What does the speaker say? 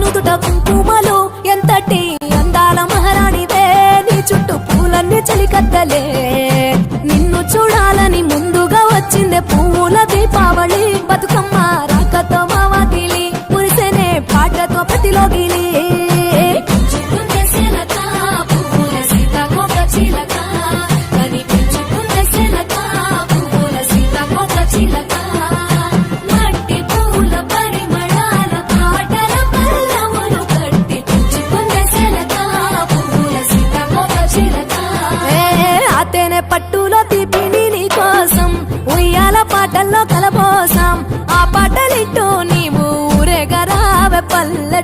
నుదుట కుంకుమలు ఎంతటి అందాల మహారాణివే నీ చుట్టూ పూలన్నీ చలికత్తలే నిన్ను చూడాలని ముందుగా వచ్చిందే పువ్వుల దీపావళి బతుకమ్మ రాకతో మావాకిలి పురిసెనే పాటతో ప్రతిలోగిలి పట్టులో తీపిని నీ కోసం ఉయ్యాల పాటల్లో కలబోసాం ఆ పాటలింటూ నీవు ఊరేగరావే పల్లె